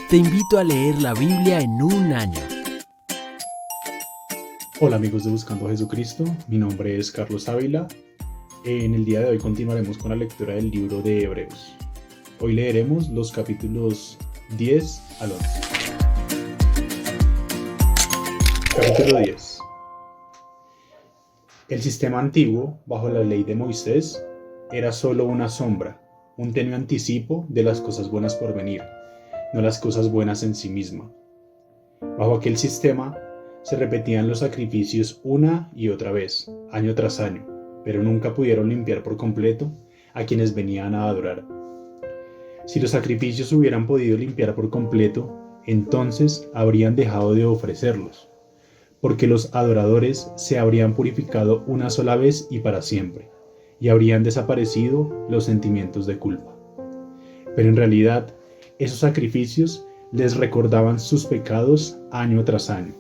Te invito a leer la Biblia en un año. Hola amigos de Buscando a Jesucristo, mi nombre es Carlos Ávila. En el día de hoy continuaremos con la lectura del libro de Hebreos. Hoy leeremos los capítulos 10 al 11. Capítulo 10. El sistema antiguo, bajo la ley de Moisés, era solo una sombra, un tenue anticipo de las cosas buenas por venir, no las cosas buenas en sí misma. Bajo aquel sistema se repetían los sacrificios una y otra vez, año tras año, pero nunca pudieron limpiar por completo a quienes venían a adorar. Si los sacrificios hubieran podido limpiar por completo, entonces habrían dejado de ofrecerlos, porque los adoradores se habrían purificado una sola vez y para siempre, y habrían desaparecido los sentimientos de culpa. Pero en realidad, esos sacrificios les recordaban sus pecados año tras año.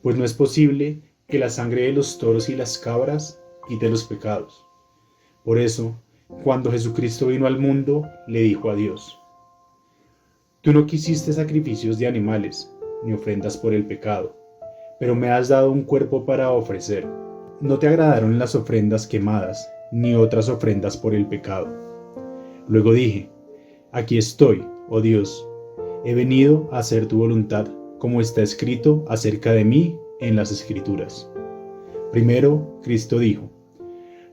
Pues no es posible que la sangre de los toros y las cabras quite los pecados. Por eso, cuando Jesucristo vino al mundo, le dijo a Dios: Tú no quisiste sacrificios de animales, ni ofrendas por el pecado, pero me has dado un cuerpo para ofrecer. No te agradaron las ofrendas quemadas, ni otras ofrendas por el pecado. Luego dije: Aquí estoy, oh Dios, he venido a hacer tu voluntad, como está escrito acerca de mí en las Escrituras. Primero, Cristo dijo: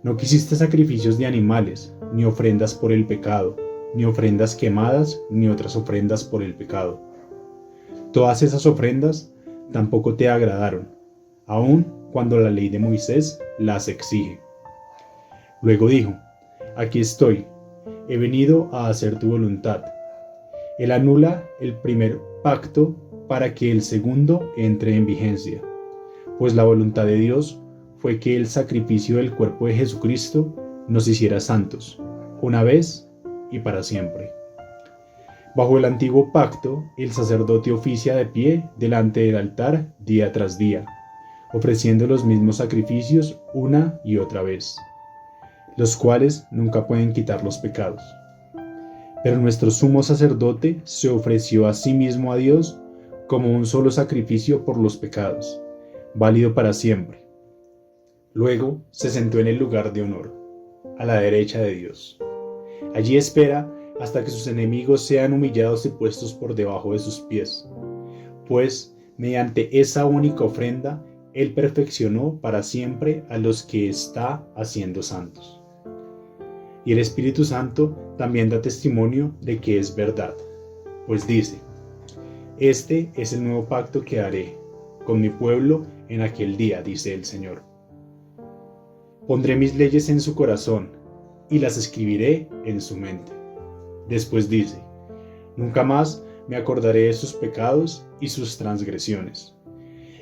No quisiste sacrificios de animales, ni ofrendas por el pecado, ni ofrendas quemadas, ni otras ofrendas por el pecado. Todas esas ofrendas tampoco te agradaron, aun cuando la ley de Moisés las exige. Luego dijo: Aquí estoy, he venido a hacer tu voluntad. Él anula el primer pacto para que el segundo entre en vigencia, pues la voluntad de Dios fue que el sacrificio del cuerpo de Jesucristo nos hiciera santos, una vez y para siempre. Bajo el antiguo pacto, el sacerdote oficia de pie delante del altar día tras día, ofreciendo los mismos sacrificios una y otra vez, los cuales nunca pueden quitar los pecados. Pero nuestro sumo sacerdote se ofreció a sí mismo a Dios como un solo sacrificio por los pecados, válido para siempre. Luego se sentó en el lugar de honor, a la derecha de Dios. Allí espera hasta que sus enemigos sean humillados y puestos por debajo de sus pies, pues mediante esa única ofrenda Él perfeccionó para siempre a los que está haciendo santos. Y el Espíritu Santo también da testimonio de que es verdad, pues dice: Este es el nuevo pacto que haré con mi pueblo en aquel día, dice el Señor. Pondré mis leyes en su corazón y las escribiré en su mente. Después dice: Nunca más me acordaré de sus pecados y sus transgresiones.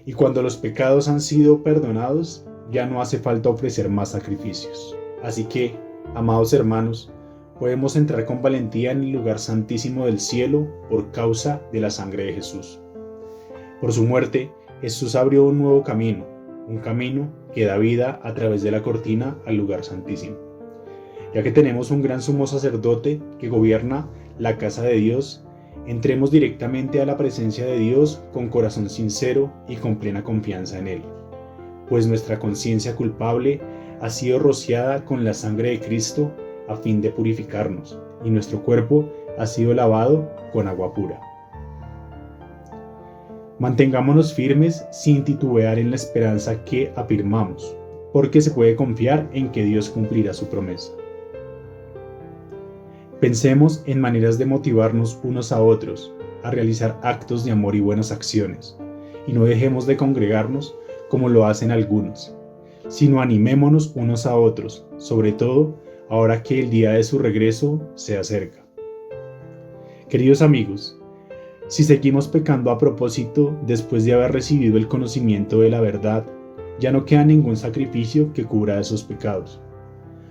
Y cuando los pecados han sido perdonados, ya no hace falta ofrecer más sacrificios. Así que, amados hermanos, podemos entrar con valentía en el lugar santísimo del cielo por causa de la sangre de Jesús. Por su muerte, Jesús abrió un nuevo camino, un camino que da vida a través de la cortina al lugar santísimo. Ya que tenemos un gran sumo sacerdote que gobierna la casa de Dios, entremos directamente a la presencia de Dios con corazón sincero y con plena confianza en Él, pues nuestra conciencia culpable ha sido rociada con la sangre de Cristo a fin de purificarnos, y nuestro cuerpo ha sido lavado con agua pura. Mantengámonos firmes sin titubear en la esperanza que afirmamos, porque se puede confiar en que Dios cumplirá su promesa. Pensemos en maneras de motivarnos unos a otros a realizar actos de amor y buenas acciones, y no dejemos de congregarnos como lo hacen algunos, sino animémonos unos a otros, sobre todo ahora que el día de su regreso se acerca. Queridos amigos, si seguimos pecando a propósito después de haber recibido el conocimiento de la verdad, ya no queda ningún sacrificio que cubra esos pecados.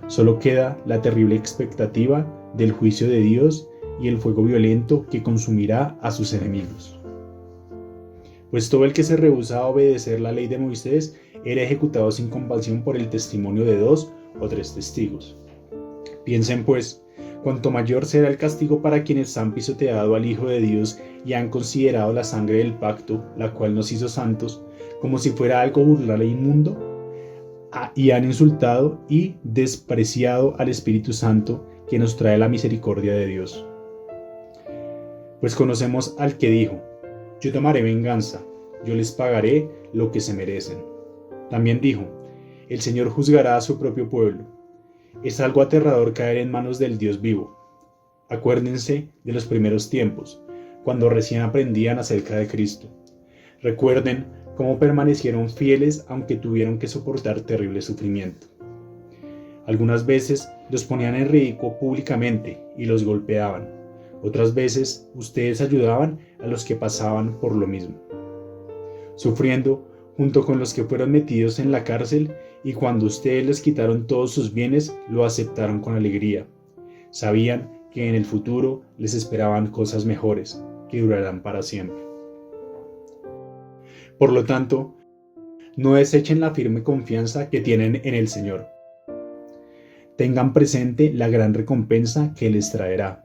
Solo queda la terrible expectativa del juicio de Dios y el fuego violento que consumirá a sus enemigos. Pues todo el que se rehúsa a obedecer la ley de Moisés era ejecutado sin compasión por el testimonio de 2 o 3 testigos. Piensen pues, cuanto mayor será el castigo para quienes han pisoteado al Hijo de Dios y han considerado la sangre del pacto, la cual nos hizo santos, como si fuera algo burlar e inmundo, y han insultado y despreciado al Espíritu Santo que nos trae la misericordia de Dios. Pues conocemos al que dijo: yo tomaré venganza, yo les pagaré lo que se merecen. También dijo: el Señor juzgará a su propio pueblo. Es algo aterrador caer en manos del Dios vivo. Acuérdense de los primeros tiempos, cuando recién aprendían acerca de Cristo. Recuerden cómo permanecieron fieles aunque tuvieron que soportar terrible sufrimiento. Algunas veces los ponían en ridículo públicamente y los golpeaban. Otras veces ustedes ayudaban a los que pasaban por lo mismo, sufriendo junto con los que fueron metidos en la cárcel, y cuando ustedes les quitaron todos sus bienes, lo aceptaron con alegría. Sabían que en el futuro les esperaban cosas mejores, que durarán para siempre. Por lo tanto, no desechen la firme confianza que tienen en el Señor. Tengan presente la gran recompensa que les traerá.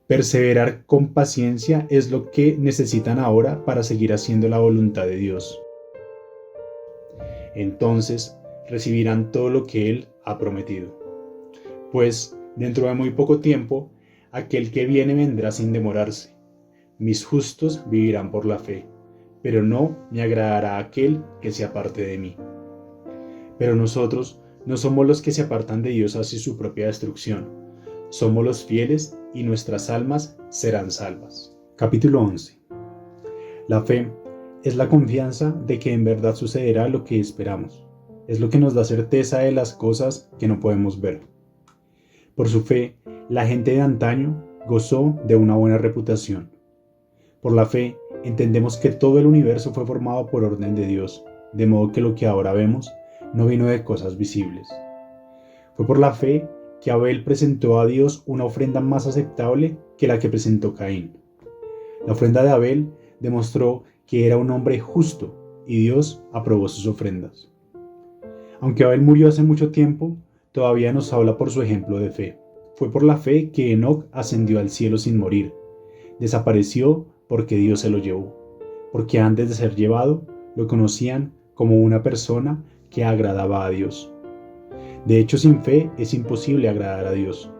Perseverar con paciencia es lo que necesitan ahora para seguir haciendo la voluntad de Dios. Entonces recibirán todo lo que Él ha prometido. Pues dentro de muy poco tiempo, aquel que viene vendrá sin demorarse. Mis justos vivirán por la fe, pero no me agradará aquel que se aparte de mí. Pero nosotros no somos los que se apartan de Dios hacia su propia destrucción. Somos los fieles y nuestras almas serán salvas. Capítulo 11. La fe es la confianza de que en verdad sucederá lo que esperamos. Es lo que nos da certeza de las cosas que no podemos ver. Por su fe, la gente de antaño gozó de una buena reputación. Por la fe, entendemos que todo el universo fue formado por orden de Dios, de modo que lo que ahora vemos no vino de cosas visibles. Fue por la fe que Abel presentó a Dios una ofrenda más aceptable que la que presentó Caín. La ofrenda de Abel demostró que era un hombre justo y Dios aprobó sus ofrendas. Aunque Abel murió hace mucho tiempo, todavía nos habla por su ejemplo de fe. Fue por la fe que Enoc ascendió al cielo sin morir. Desapareció porque Dios se lo llevó, porque antes de ser llevado lo conocían como una persona que agradaba a Dios. De hecho, sin fe es imposible agradar a Dios.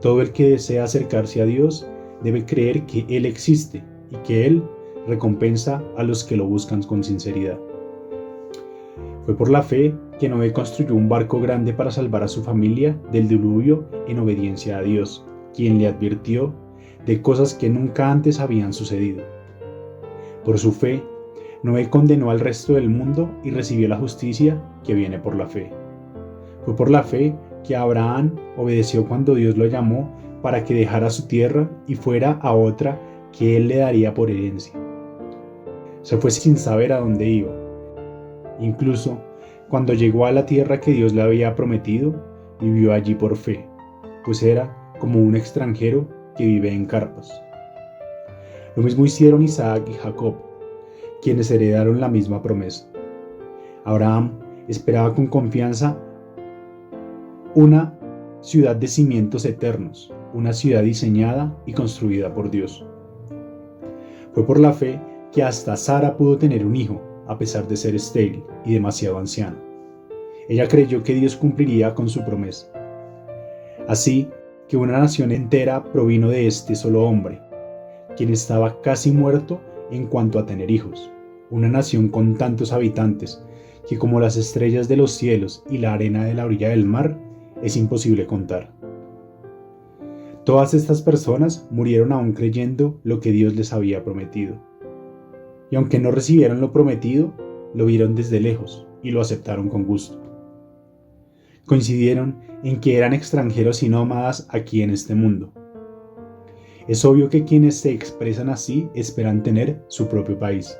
Todo el que desea acercarse a Dios debe creer que Él existe y que Él recompensa a los que lo buscan con sinceridad. Fue por la fe que Noé construyó un barco grande para salvar a su familia del diluvio en obediencia a Dios, quien le advirtió de cosas que nunca antes habían sucedido. Por su fe, Noé condenó al resto del mundo y recibió la justicia que viene por la fe. Fue por la fe que Abraham obedeció cuando Dios lo llamó para que dejara su tierra y fuera a otra que él le daría por herencia. Se fue sin saber a dónde iba. Incluso cuando llegó a la tierra que Dios le había prometido, vivió allí por fe, pues era como un extranjero que vive en carpas. Lo mismo hicieron Isaac y Jacob, quienes heredaron la misma promesa. Abraham esperaba con confianza una ciudad de cimientos eternos, una ciudad diseñada y construida por Dios. Fue por la fe que hasta Sara pudo tener un hijo, a pesar de ser estéril y demasiado anciana. Ella creyó que Dios cumpliría con su promesa. Así que una nación entera provino de este solo hombre, quien estaba casi muerto en cuanto a tener hijos. Una nación con tantos habitantes que, como las estrellas de los cielos y la arena de la orilla del mar, es imposible contar. Todas estas personas murieron aún creyendo lo que Dios les había prometido. Y aunque no recibieron lo prometido, lo vieron desde lejos y lo aceptaron con gusto. Coincidieron en que eran extranjeros y nómadas aquí en este mundo. Es obvio que quienes se expresan así esperan tener su propio país.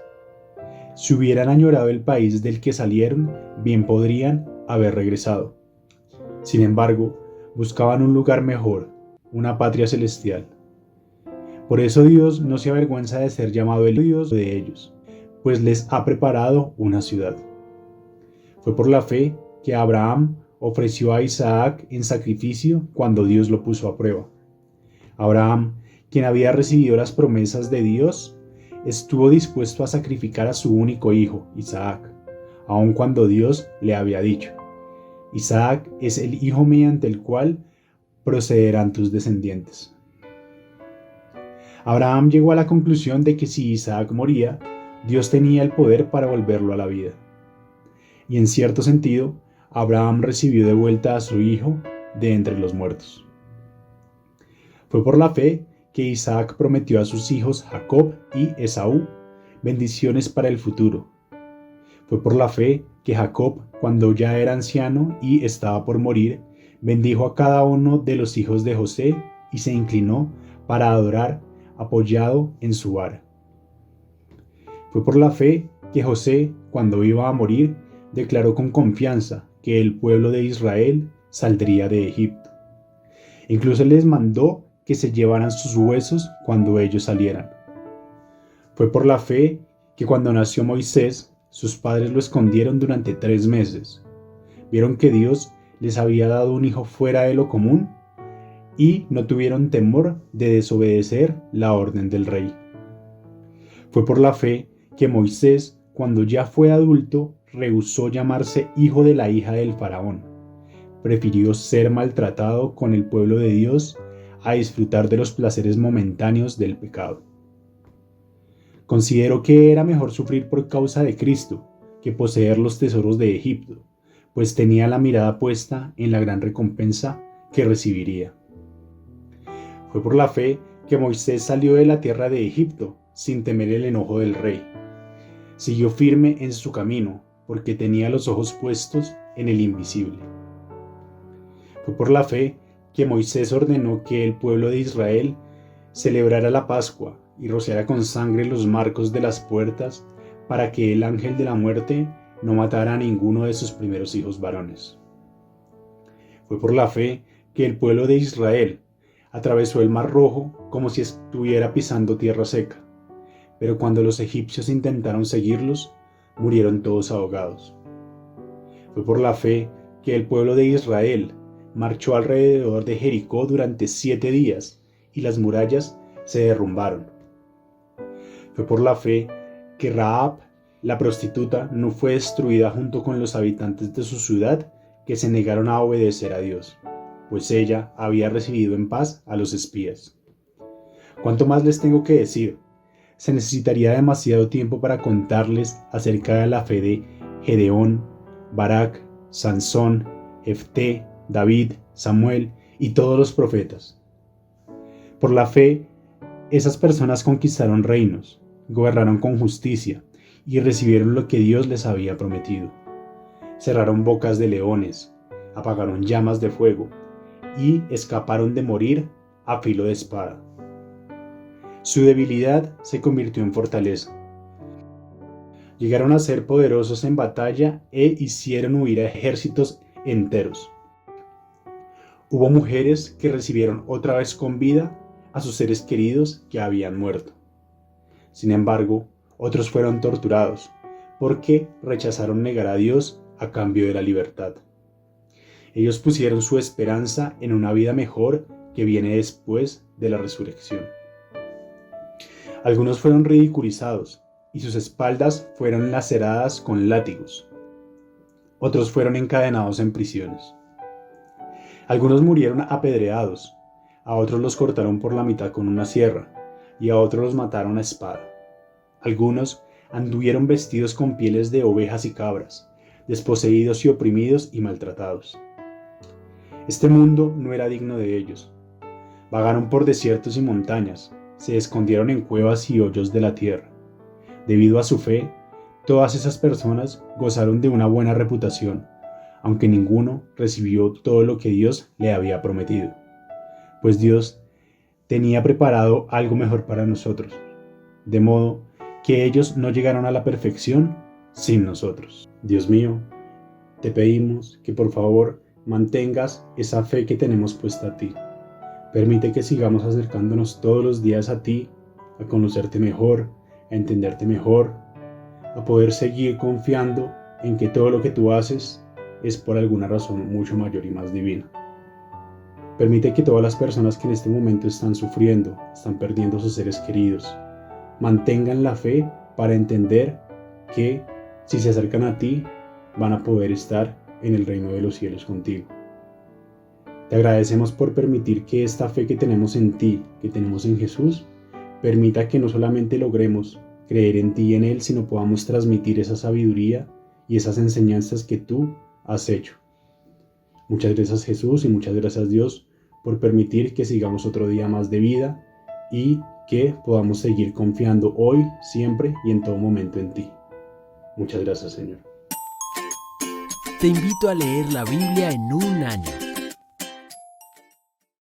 Si hubieran añorado el país del que salieron, bien podrían haber regresado. Sin embargo, buscaban un lugar mejor, una patria celestial. Por eso Dios no se avergüenza de ser llamado el Dios de ellos, pues les ha preparado una ciudad. Fue por la fe que Abraham ofreció a Isaac en sacrificio cuando Dios lo puso a prueba. Abraham, quien había recibido las promesas de Dios, estuvo dispuesto a sacrificar a su único hijo, Isaac, aun cuando Dios le había dicho: Isaac es el hijo mediante el cual procederán tus descendientes. Abraham llegó a la conclusión de que si Isaac moría, Dios tenía el poder para volverlo a la vida. Y en cierto sentido, Abraham recibió de vuelta a su hijo de entre los muertos. Fue por la fe que Isaac prometió a sus hijos Jacob y Esaú bendiciones para el futuro. Fue por la fe que Jacob, cuando ya era anciano y estaba por morir, bendijo a cada uno de los hijos de José y se inclinó para adorar apoyado en su vara. Fue por la fe que José, cuando iba a morir, declaró con confianza que el pueblo de Israel saldría de Egipto. Incluso les mandó que se llevaran sus huesos cuando ellos salieran. Fue por la fe que cuando nació Moisés, sus padres lo escondieron durante 3 meses. Vieron que Dios les había dado un hijo fuera de lo común y no tuvieron temor de desobedecer la orden del rey. Fue por la fe que Moisés, cuando ya fue adulto, rehusó llamarse hijo de la hija del faraón. Prefirió ser maltratado con el pueblo de Dios a disfrutar de los placeres momentáneos del pecado. Consideró que era mejor sufrir por causa de Cristo que poseer los tesoros de Egipto, pues tenía la mirada puesta en la gran recompensa que recibiría. Fue por la fe que Moisés salió de la tierra de Egipto sin temer el enojo del rey. Siguió firme en su camino porque tenía los ojos puestos en el invisible. Fue por la fe que Moisés ordenó que el pueblo de Israel celebrara la Pascua y rociara con sangre los marcos de las puertas para que el ángel de la muerte no matara a ninguno de sus primeros hijos varones. Fue por la fe que el pueblo de Israel atravesó el Mar Rojo como si estuviera pisando tierra seca, pero cuando los egipcios intentaron seguirlos, murieron todos ahogados. Fue por la fe que el pueblo de Israel marchó alrededor de Jericó durante 7 días y las murallas se derrumbaron. Fue por la fe que Rahab, la prostituta, no fue destruida junto con los habitantes de su ciudad que se negaron a obedecer a Dios, pues ella había recibido en paz a los espías. ¿Cuánto más les tengo que decir? Se necesitaría demasiado tiempo para contarles acerca de la fe de Gedeón, Barak, Sansón, Jefté, David, Samuel y todos los profetas. Por la fe, esas personas conquistaron reinos, gobernaron con justicia y recibieron lo que Dios les había prometido. Cerraron bocas de leones, apagaron llamas de fuego y escaparon de morir a filo de espada. Su debilidad se convirtió en fortaleza. Llegaron a ser poderosos en batalla e hicieron huir a ejércitos enteros. Hubo mujeres que recibieron otra vez con vida a sus seres queridos que habían muerto. Sin embargo, otros fueron torturados porque rechazaron negar a Dios a cambio de la libertad. Ellos pusieron su esperanza en una vida mejor que viene después de la resurrección. Algunos fueron ridiculizados y sus espaldas fueron laceradas con látigos. Otros fueron encadenados en prisiones. Algunos murieron apedreados, a otros los cortaron por la mitad con una sierra y a otros los mataron a espada. Algunos anduvieron vestidos con pieles de ovejas y cabras, desposeídos y oprimidos y maltratados. Este mundo no era digno de ellos. Vagaron por desiertos y montañas, se escondieron en cuevas y hoyos de la tierra. Debido a su fe, todas esas personas gozaron de una buena reputación, aunque ninguno recibió todo lo que Dios le había prometido, pues Dios tenía preparado algo mejor para nosotros, de modo que ellos no llegaron a la perfección sin nosotros. Dios mío, te pedimos que por favor mantengas esa fe que tenemos puesta a ti. Permite que sigamos acercándonos todos los días a ti, a conocerte mejor, a entenderte mejor, a poder seguir confiando en que todo lo que tú haces es por alguna razón mucho mayor y más divina. Permite que todas las personas que en este momento están sufriendo, están perdiendo a sus seres queridos, mantengan la fe para entender que si se acercan a ti, van a poder estar en el reino de los cielos contigo. Te agradecemos por permitir que esta fe que tenemos en ti, que tenemos en Jesús, permita que no solamente logremos creer en ti y en Él, sino podamos transmitir esa sabiduría y esas enseñanzas que tú has hecho. Muchas gracias, Jesús, y muchas gracias, Dios, por permitir que sigamos otro día más de vida y que podamos seguir confiando hoy, siempre y en todo momento en ti. Muchas gracias, Señor. Te invito a leer la Biblia en un año.